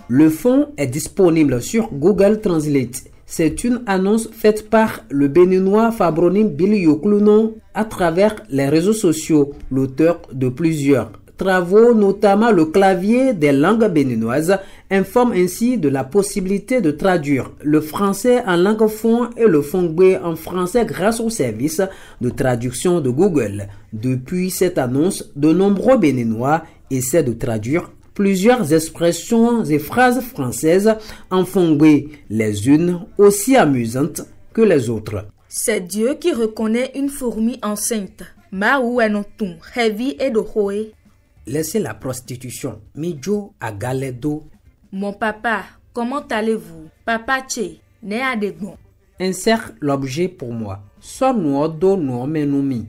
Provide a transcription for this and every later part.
Le fonds est disponible sur Google Translate. C'est une annonce faite par le Béninois Fabronim Biliyoklounon à travers les réseaux sociaux, l'auteur de plusieurs travaux, notamment le clavier des langues béninoises, informe ainsi de la possibilité de traduire le français en langue fon et le fongbe en français grâce au service de traduction de Google. Depuis cette annonce, de nombreux Béninois essaient de traduire plusieurs expressions et phrases françaises en fongbe, les unes aussi amusantes que les autres. C'est Dieu qui reconnaît une fourmi enceinte. Maou enotum, heavy et dohoe. Laissez la prostitution. Mijo à Galedo. Mon papa, comment allez-vous? Papa Tché, né à Degon. Insère l'objet pour moi. Sonuodo no menumi.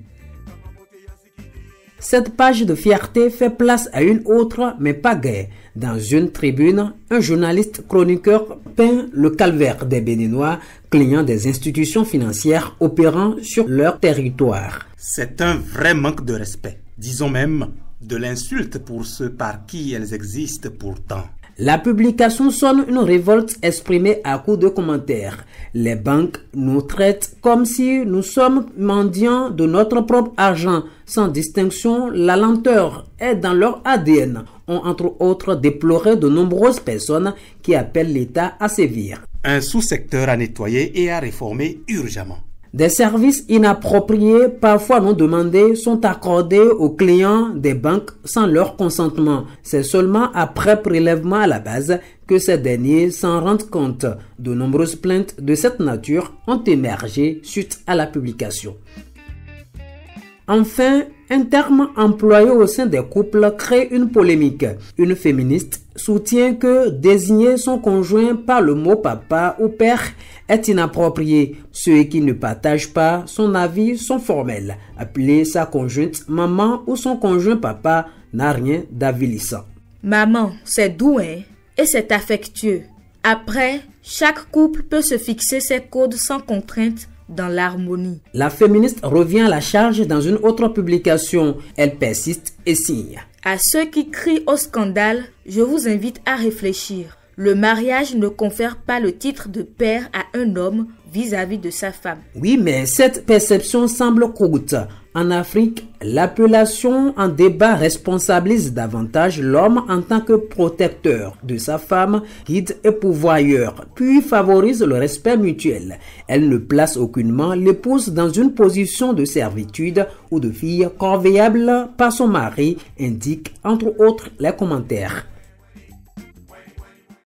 Cette page de fierté fait place à une autre, mais pas gaie. Dans une tribune, un journaliste chroniqueur peint le calvaire des Béninois, clients des institutions financières opérant sur leur territoire. C'est un vrai manque de respect, disons même de l'insulte pour ceux par qui elles existent pourtant. La publication sonne une révolte exprimée à coups de commentaires. Les banques nous traitent comme si nous sommes mendiants de notre propre argent. Sans distinction, la lenteur est dans leur ADN. Ont entre autres déploré de nombreuses personnes qui appellent l'État à sévir. Un sous-secteur à nettoyer et à réformer urgemment. Des services inappropriés, parfois non demandés, sont accordés aux clients des banques sans leur consentement. C'est seulement après prélèvement à la base que ces derniers s'en rendent compte. De nombreuses plaintes de cette nature ont émergé suite à la publication. Enfin, un terme employé au sein des couples crée une polémique. Une féministe soutient que désigner son conjoint par le mot papa ou père est inapproprié. Ceux qui ne partagent pas son avis sont formels. Appeler sa conjointe maman ou son conjoint papa n'a rien d'avilissant. Maman, c'est doux, hein? Et c'est affectueux. Après, chaque couple peut se fixer ses codes sans contrainte dans l'harmonie. La féministe revient à la charge dans une autre publication. Elle persiste et signe. À ceux qui crient au scandale, je vous invite à réfléchir. Le mariage ne confère pas le titre de père à un homme vis-à-vis de sa femme. Oui, mais cette perception semble courte. En Afrique, l'appellation en débat responsabilise davantage l'homme en tant que protecteur de sa femme, guide et pourvoyeur, puis favorise le respect mutuel. Elle ne place aucunement l'épouse dans une position de servitude ou de fille corvéable par son mari, indique entre autres les commentaires.